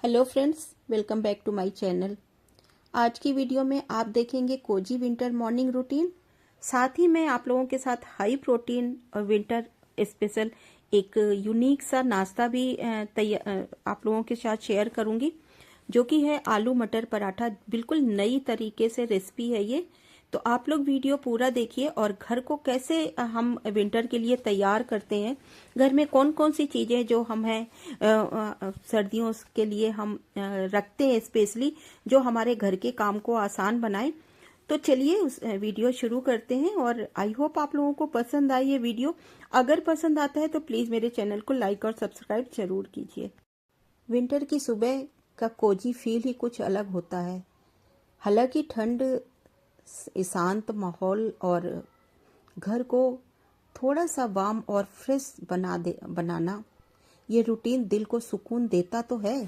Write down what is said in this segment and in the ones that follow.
Hello friends, welcome back to my channel. आज की video में आप देखेंगे कोजी विंटर मॉर्निंग रूटीन। साथ ही मैं आप लोगों के साथ हाई प्रोटीन और विंटर स्पेशल एक यूनिक सा नाश्ता भी आप लोगों के साथ शेयर करूंगी, जो कि है आलू मटर पराठा। बिल्कुल नई तरीके से रेसिपी है ये। तो आप लोग वीडियो पूरा देखिए और घर को कैसे हम विंटर के लिए तैयार करते हैं, घर में कौन कौन सी चीजें जो हम हैं सर्दियों के लिए हम रखते हैं स्पेशली, जो हमारे घर के काम को आसान बनाए। तो चलिए उस वीडियो शुरू करते हैं और आई होप आप लोगों को पसंद आए ये वीडियो। अगर पसंद आता है तो प्लीज मेरे चैनल को लाइक और सब्सक्राइब जरूर कीजिए। विंटर की सुबह का कोजी फील ही कुछ अलग होता है। हालांकि ठंड, शांत माहौल और घर को थोड़ा सा वार्म और फ्रेश बनाना, ये रूटीन दिल को सुकून देता तो है,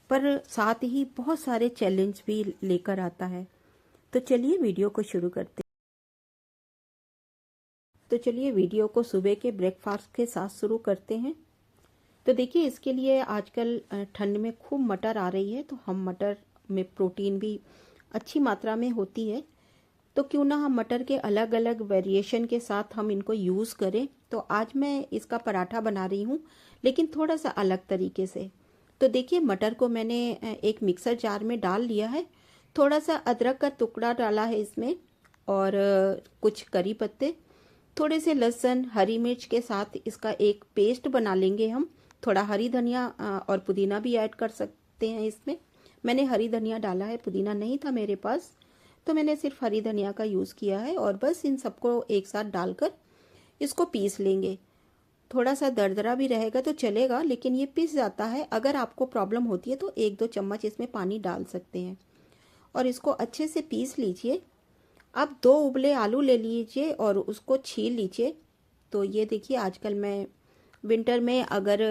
पर साथ ही बहुत सारे चैलेंज भी लेकर आता है। तो चलिए वीडियो को शुरू करते हैं। तो चलिए वीडियो को सुबह के ब्रेकफास्ट के साथ शुरू करते हैं। तो देखिए, इसके लिए आजकल ठंड में खूब मटर आ रही है, तो हम मटर में प्रोटीन भी अच्छी मात्रा में होती है, तो क्यों ना हम मटर के अलग अलग वेरिएशन के साथ हम इनको यूज़ करें। तो आज मैं इसका पराठा बना रही हूँ, लेकिन थोड़ा सा अलग तरीके से। तो देखिए, मटर को मैंने एक मिक्सर जार में डाल लिया है। थोड़ा सा अदरक का टुकड़ा डाला है इसमें, और कुछ करी पत्ते, थोड़े से लहसुन, हरी मिर्च के साथ इसका एक पेस्ट बना लेंगे हम। थोड़ा हरी धनिया और पुदीना भी ऐड कर सकते हैं इसमें। मैंने हरी धनिया डाला है, पुदीना नहीं था मेरे पास, तो मैंने सिर्फ हरी धनिया का यूज़ किया है। और बस इन सबको एक साथ डालकर इसको पीस लेंगे। थोड़ा सा दरदरा भी रहेगा तो चलेगा, लेकिन ये पीस जाता है। अगर आपको प्रॉब्लम होती है तो 1-2 चम्मच इसमें पानी डाल सकते हैं और इसको अच्छे से पीस लीजिए। अब 2 उबले आलू ले लीजिए और उसको छील लीजिए। तो ये देखिए, आजकल मैं विंटर में अगर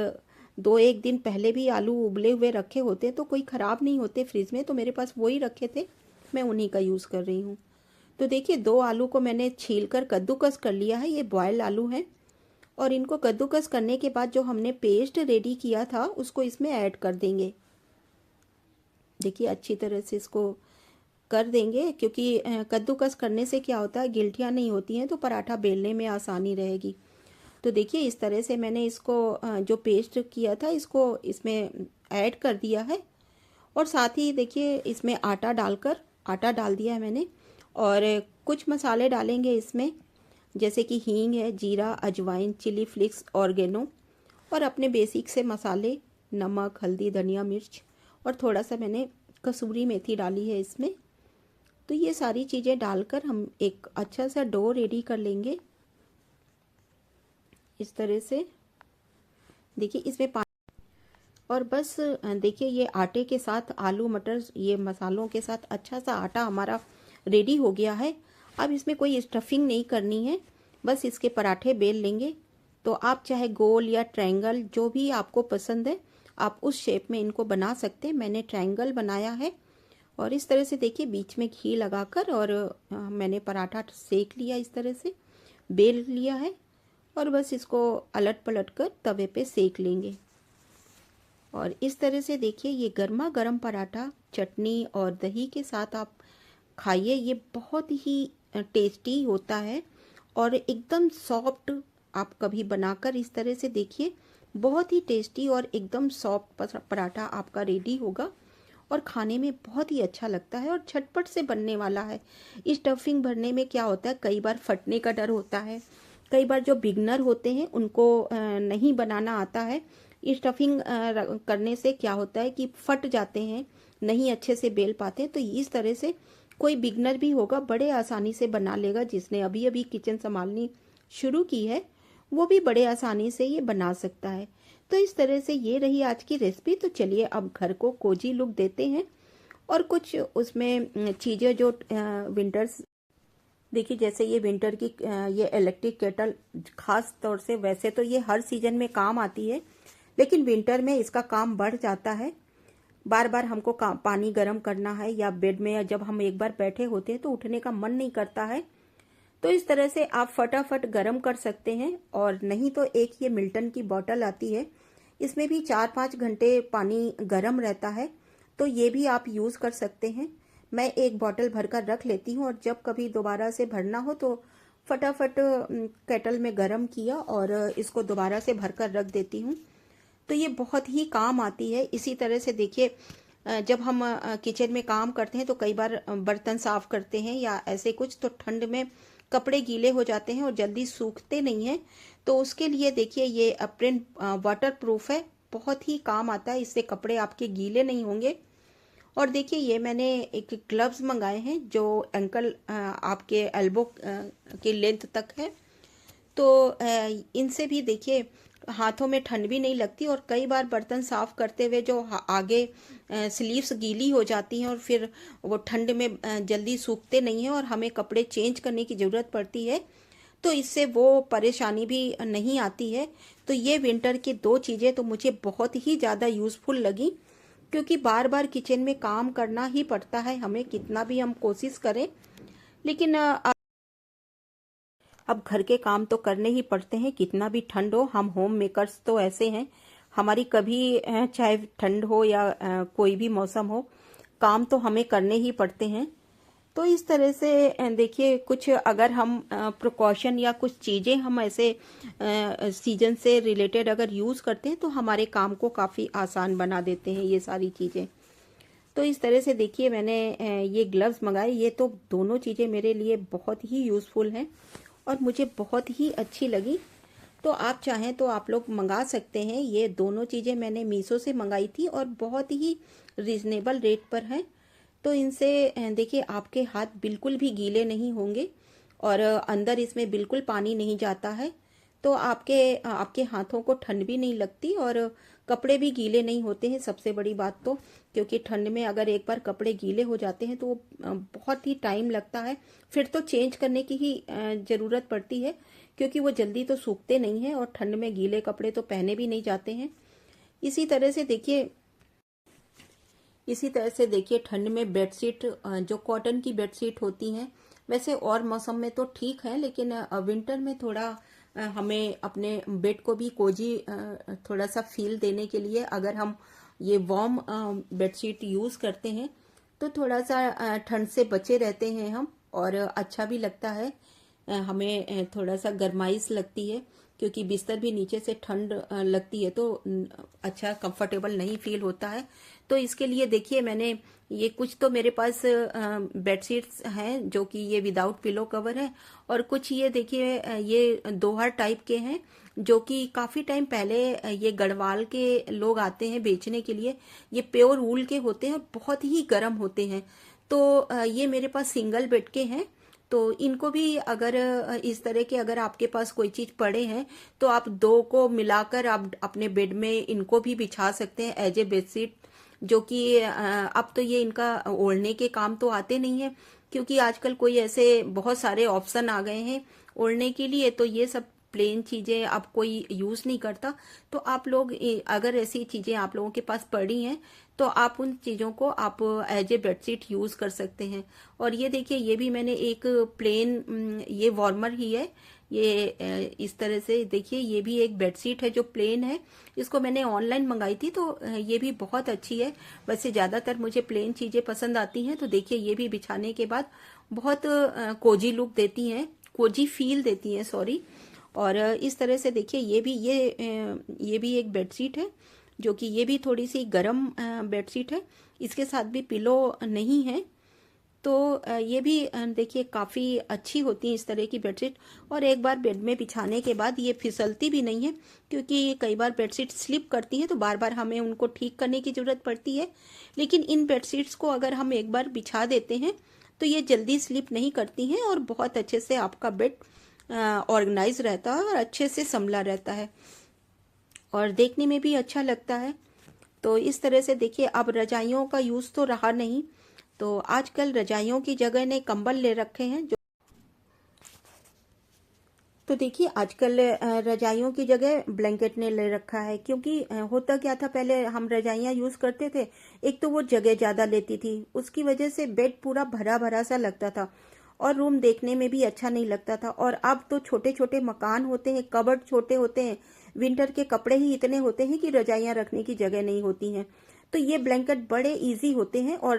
2-1 दिन पहले भी आलू उबले हुए रखे होते तो कोई ख़राब नहीं होते फ्रिज में, तो मेरे पास वही रखे थे, मैं उन्हीं का यूज़ कर रही हूँ। तो देखिए, 2 आलू को मैंने छीलकर कद्दूकस कर लिया है। ये बॉयल आलू हैं, और इनको कद्दूकस करने के बाद जो हमने पेस्ट रेडी किया था उसको इसमें ऐड कर देंगे। देखिए, अच्छी तरह से इसको कर देंगे, क्योंकि कद्दूकस करने से क्या होता है, गिल्टियाँ नहीं होती हैं, तो पराठा बेलने में आसानी रहेगी। तो देखिए, इस तरह से मैंने इसको जो पेस्ट किया था इसको इसमें ऐड कर दिया है। और साथ ही देखिए, इसमें आटा डाल दिया है मैंने, और कुछ मसाले डालेंगे इसमें, जैसे कि हींग है, जीरा, अजवाइन, चिली फ्लिक्स, ऑर्गेनो, और अपने बेसिक से मसाले, नमक, हल्दी, धनिया, मिर्च, और थोड़ा सा मैंने कसूरी मेथी डाली है इसमें। तो ये सारी चीज़ें डालकर हम एक अच्छा सा डो रेडी कर लेंगे इस तरह से। देखिए, इसमें और बस देखिए, ये आटे के साथ आलू मटर, ये मसालों के साथ अच्छा सा आटा हमारा रेडी हो गया है। अब इसमें कोई स्टफिंग नहीं करनी है, बस इसके पराठे बेल लेंगे। तो आप चाहे गोल या ट्रायंगल, जो भी आपको पसंद है, आप उस शेप में इनको बना सकते हैं। मैंने ट्रायंगल बनाया है, और इस तरह से देखिए बीच में घी लगाकर, और मैंने पराठा सेक लिया, इस तरह से बेल लिया है, और बस इसको अलट पलट कर तवे पे सेक लेंगे। और इस तरह से देखिए, ये गर्मा गर्म पराठा चटनी और दही के साथ आप खाइए। ये बहुत ही टेस्टी होता है और एकदम सॉफ्ट। आप कभी बनाकर इस तरह से देखिए, बहुत ही टेस्टी और एकदम सॉफ्ट पराठा आपका रेडी होगा, और खाने में बहुत ही अच्छा लगता है और झटपट से बनने वाला है। स्टफिंग भरने में क्या होता है, कई बार फटने का डर होता है। कई बार जो बिगनर होते हैं उनको नहीं बनाना आता है। स्टफिंग करने से क्या होता है कि फट जाते हैं, नहीं अच्छे से बेल पाते। तो इस तरह से कोई बिगनर भी होगा, बड़े आसानी से बना लेगा। जिसने अभी अभी किचन संभालनी शुरू की है, वो भी बड़े आसानी से ये बना सकता है। तो इस तरह से ये रही आज की रेसिपी। तो चलिए अब घर को कोजी लुक देते हैं, और कुछ उसमें चीज़ें जो विंटर्स, देखिए जैसे ये विंटर की ये इलेक्ट्रिक केटल, खास तौर से वैसे तो ये हर सीजन में काम आती है, लेकिन विंटर में इसका काम बढ़ जाता है। बार बार हमको पानी गर्म करना है, या बेड में जब हम एक बार बैठे होते हैं तो उठने का मन नहीं करता है। तो इस तरह से आप फटाफट गर्म कर सकते हैं। और नहीं तो एक ये मिल्टन की बॉटल आती है, इसमें भी 4-5 घंटे पानी गर्म रहता है, तो ये भी आप यूज़ कर सकते हैं। मैं एक बॉटल भरकर रख लेती हूँ और जब कभी दोबारा से भरना हो तो फटाफट केटल में गर्म किया और इसको दोबारा से भरकर रख देती हूँ। तो ये बहुत ही काम आती है। इसी तरह से देखिए, जब हम किचन में काम करते हैं तो कई बार बर्तन साफ करते हैं या ऐसे कुछ, तो ठंड में कपड़े गीले हो जाते हैं और जल्दी सूखते नहीं हैं। तो उसके लिए देखिए ये अप्रिन वाटर प्रूफ है, बहुत ही काम आता है। इससे कपड़े आपके गीले नहीं होंगे। और देखिए ये मैंने एक ग्लव्स मंगाए हैं जो एंकल आपके एल्बो के लेंथ तक है। तो इनसे भी देखिए हाथों में ठंड भी नहीं लगती और कई बार बर्तन साफ करते हुए जो आगे स्लीव्स गीली हो जाती हैं और फिर वो ठंड में जल्दी सूखते नहीं हैं और हमें कपड़े चेंज करने की ज़रूरत पड़ती है, तो इससे वो परेशानी भी नहीं आती है। तो ये विंटर की दो चीज़ें तो मुझे बहुत ही ज़्यादा यूज़फुल लगी, क्योंकि बार बार किचन में काम करना ही पड़ता है हमें, कितना भी हम कोशिश करें। लेकिन अब घर के काम तो करने ही पड़ते हैं, कितना भी ठंड हो। हम होम मेकर्स तो ऐसे हैं, हमारी कभी चाहे ठंड हो या कोई भी मौसम हो, काम तो हमें करने ही पड़ते हैं। तो इस तरह से देखिए कुछ अगर हम प्रिकॉशन या कुछ चीज़ें हम ऐसे सीजन से रिलेटेड अगर यूज़ करते हैं तो हमारे काम को काफ़ी आसान बना देते हैं ये सारी चीज़ें। तो इस तरह से देखिए मैंने ये ग्लव्स मंगाए, ये तो दोनों चीज़ें मेरे लिए बहुत ही यूज़फुल हैं और मुझे बहुत ही अच्छी लगी। तो आप चाहें तो आप लोग मंगा सकते हैं। ये दोनों चीज़ें मैंने मीशो से मंगाई थी और बहुत ही रिजनेबल रेट पर हैं। तो इनसे देखिए आपके हाथ बिल्कुल भी गीले नहीं होंगे और अंदर इसमें बिल्कुल पानी नहीं जाता है। तो आपके आपके हाथों को ठंड भी नहीं लगती और कपड़े भी गीले नहीं होते हैं, सबसे बड़ी बात तो। क्योंकि ठंड में अगर एक बार कपड़े गीले हो जाते हैं तो बहुत ही टाइम लगता है, फिर तो चेंज करने की ही ज़रूरत पड़ती है, क्योंकि वो जल्दी तो सूखते नहीं हैं और ठंड में गीले कपड़े तो पहने भी नहीं जाते हैं। इसी तरह से देखिए ठंड में बेडशीट जो कॉटन की बेडशीट होती हैं, वैसे और मौसम में तो ठीक है, लेकिन विंटर में थोड़ा हमें अपने बेड को भी कोजी थोड़ा सा फील देने के लिए अगर हम ये वार्म बेडशीट यूज़ करते हैं तो थोड़ा सा ठंड से बचे रहते हैं हम, और अच्छा भी लगता है। हमें थोड़ा सा गरमाइश लगती है, क्योंकि बिस्तर भी नीचे से ठंड लगती है तो अच्छा कंफर्टेबल नहीं फील होता है। तो इसके लिए देखिए मैंने ये कुछ तो मेरे पास बेडशीट्स हैं जो कि ये विदाउट पिलो कवर है, और कुछ ये देखिए ये दोहर टाइप के हैं जो कि काफ़ी टाइम पहले ये गढ़वाल के लोग आते हैं बेचने के लिए। ये प्योर वूल के होते हैं और बहुत ही गर्म होते हैं। तो ये मेरे पास सिंगल बेड के हैं। तो इनको भी अगर इस तरह के अगर आपके पास कोई चीज़ पड़े हैं तो आप दो को मिलाकर आप अपने बेड में इनको भी बिछा सकते हैं एज ए बेडशीट, जो कि अब तो ये इनका ओढ़ने के काम तो आते नहीं है, क्योंकि आजकल कोई ऐसे बहुत सारे ऑप्शन आ गए हैं ओढ़ने के लिए। तो ये सब प्लेन चीज़ें अब कोई यूज़ नहीं करता। तो आप लोग अगर ऐसी चीज़ें आप लोगों के पास पड़ी हैं तो आप उन चीज़ों को आप एज ए बेडशीट यूज़ कर सकते हैं। और ये देखिए ये भी मैंने एक प्लेन ये वार्मर ही है, ये इस तरह से देखिए ये भी एक बेडशीट है जो प्लेन है। इसको मैंने ऑनलाइन मंगाई थी, तो ये भी बहुत अच्छी है। वैसे ज़्यादातर मुझे प्लेन चीज़ें पसंद आती हैं। तो देखिए ये भी बिछाने के बाद बहुत कोजी लुक देती हैं, कोजी फील देती हैं, सॉरी। और इस तरह से देखिए ये भी एक बेडशीट है जो कि ये भी थोड़ी सी गर्म बेडशीट है, इसके साथ भी पिलो नहीं है। तो ये भी देखिए काफ़ी अच्छी होती है इस तरह की बेडशीट। और एक बार बेड में बिछाने के बाद ये फिसलती भी नहीं है, क्योंकि कई बार बेडशीट स्लिप करती है तो बार बार हमें उनको ठीक करने की ज़रूरत पड़ती है। लेकिन इन बेडशीट्स को अगर हम एक बार बिछा देते हैं तो ये जल्दी स्लिप नहीं करती हैं और बहुत अच्छे से आपका बेड ऑर्गेनाइज रहता है और अच्छे से संभला रहता है और देखने में भी अच्छा लगता है। तो इस तरह से देखिए अब रजाइयों का यूज़ तो रहा नहीं, तो आजकल रजाइयों की जगह ने कंबल ले रखे हैं जो, तो देखिए आजकल रजाइयों की जगह ब्लैंकेट ने ले रखा है। क्योंकि होता क्या था, पहले हम रजाइयाँ यूज़ करते थे, एक तो वो जगह ज़्यादा लेती थी, उसकी वजह से बेड पूरा भरा भरा सा लगता था और रूम देखने में भी अच्छा नहीं लगता था। और अब तो छोटे छोटे मकान होते हैं, कबर्ड छोटे होते हैं, विंटर के कपड़े ही इतने होते हैं कि रजाइयाँ रखने की जगह नहीं होती हैं। तो ये ब्लैंकेट बड़े इजी होते हैं और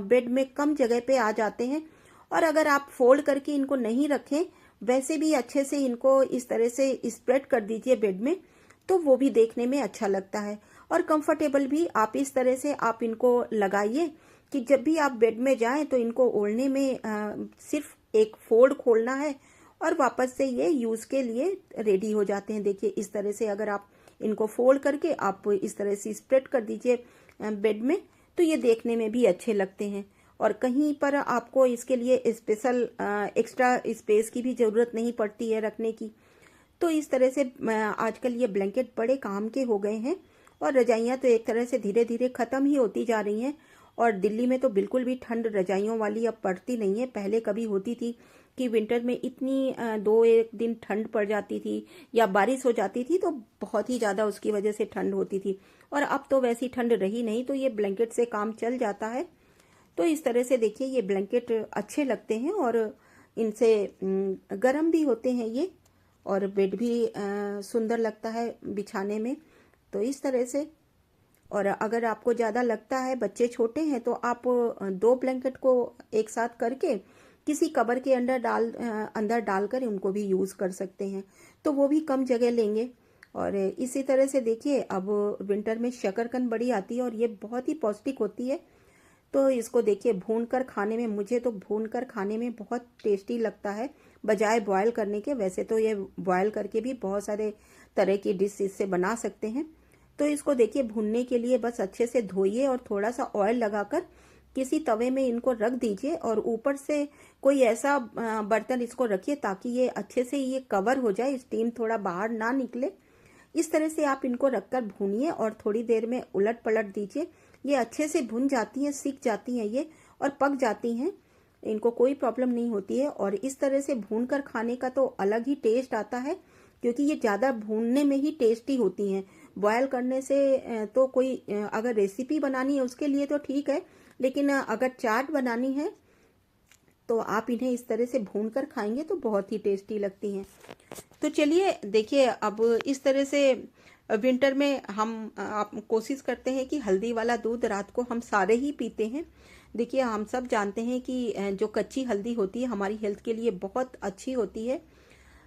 बेड में कम जगह पे आ जाते हैं। और अगर आप फोल्ड करके इनको नहीं रखें, वैसे भी अच्छे से इनको इस तरह से स्प्रेड कर दीजिए बेड में, तो वो भी देखने में अच्छा लगता है और कंफर्टेबल भी। आप इस तरह से आप इनको लगाइए कि जब भी आप बेड में जाएं तो इनको ओढ़ने में सिर्फ एक फोल्ड खोलना है और वापस से ये यूज के लिए रेडी हो जाते हैं। देखिए इस तरह से अगर आप इनको फोल्ड करके आप इस तरह से स्प्रेड कर दीजिए बेड में, तो ये देखने में भी अच्छे लगते हैं। और कहीं पर आपको इसके लिए स्पेशल एक्स्ट्रा स्पेस की भी जरूरत नहीं पड़ती है रखने की। तो इस तरह से आजकल ये ब्लैंकेट बड़े काम के हो गए हैं और रजाइयाँ तो एक तरह से धीरे धीरे खत्म ही होती जा रही हैं। और दिल्ली में तो बिल्कुल भी ठंड रजाइयों वाली अब पड़ती नहीं है। पहले कभी होती थी कि विंटर में इतनी 2-1 दिन ठंड पड़ जाती थी या बारिश हो जाती थी तो बहुत ही ज़्यादा उसकी वजह से ठंड होती थी, और अब तो वैसी ठंड रही नहीं, तो ये ब्लैंकेट से काम चल जाता है। तो इस तरह से देखिए ये ब्लैंकेट अच्छे लगते हैं और इनसे गर्म भी होते हैं ये, और बेड भी सुंदर लगता है बिछाने में। तो इस तरह से, और अगर आपको ज़्यादा लगता है, बच्चे छोटे हैं, तो आप 2 ब्लैंकेट को एक साथ करके किसी कवर के अंदर डालकर उनको भी यूज़ कर सकते हैं, तो वो भी कम जगह लेंगे। और इसी तरह से देखिए अब विंटर में शकरकंद बड़ी आती है और ये बहुत ही पौष्टिक होती है। तो इसको देखिए भून कर खाने में, मुझे तो भून कर खाने में बहुत टेस्टी लगता है बजाय बॉयल करने के। वैसे तो ये बॉयल करके भी बहुत सारे तरह की डिश इससे बना सकते हैं। तो इसको देखिए भूनने के लिए बस अच्छे से धोइए और थोड़ा सा ऑयल लगाकर किसी तवे में इनको रख दीजिए और ऊपर से कोई ऐसा बर्तन इसको रखिए ताकि ये अच्छे से ये कवर हो जाए, स्टीम थोड़ा बाहर ना निकले। इस तरह से आप इनको रखकर भूनिए और थोड़ी देर में उलट पलट दीजिए। ये अच्छे से भुन जाती हैं, सीख जाती हैं ये और पक जाती हैं, इनको कोई प्रॉब्लम नहीं होती है। और इस तरह से भून कर खाने का तो अलग ही टेस्ट आता है, क्योंकि ये ज़्यादा भूनने में ही टेस्टी होती हैं। बॉयल करने से तो कोई अगर रेसिपी बनानी है उसके लिए तो ठीक है, लेकिन अगर चाट बनानी है तो आप इन्हें इस तरह से भून कर खाएंगे तो बहुत ही टेस्टी लगती हैं। तो चलिए देखिए अब इस तरह से विंटर में आप कोशिश करते हैं कि हल्दी वाला दूध रात को हम सारे ही पीते हैं। देखिए हम सब जानते हैं कि जो कच्ची हल्दी होती है हमारी हेल्थ के लिए बहुत अच्छी होती है।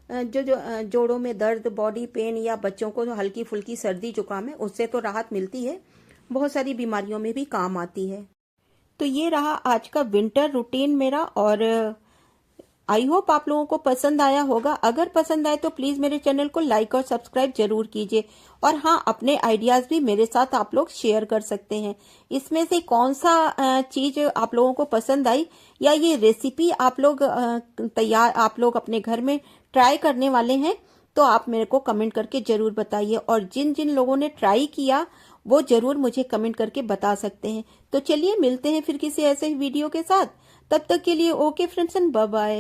जो जोड़ों में दर्द, बॉडी पेन या बच्चों को जो हल्की फुल्की सर्दी जुकाम है उससे तो राहत मिलती है, बहुत सारी बीमारियों में भी काम आती है। तो ये रहा आज का विंटर रूटीन मेरा, और आई होप आप लोगों को पसंद आया होगा। अगर पसंद आए तो प्लीज मेरे चैनल को लाइक और सब्सक्राइब जरूर कीजिए। और हाँ, अपने आइडियाज भी मेरे साथ आप लोग शेयर कर सकते हैं। इसमें से कौन सा चीज आप लोगों को पसंद आई, या ये रेसिपी आप लोग आप लोग अपने घर में ट्राई करने वाले हैं, तो आप मेरे को कमेंट करके जरूर बताइए। और जिन जिन लोगों ने ट्राई किया वो जरूर मुझे कमेंट करके बता सकते हैं। तो चलिए मिलते हैं फिर किसी ऐसे वीडियो के साथ। तब तक के लिए okay friends and bye bye.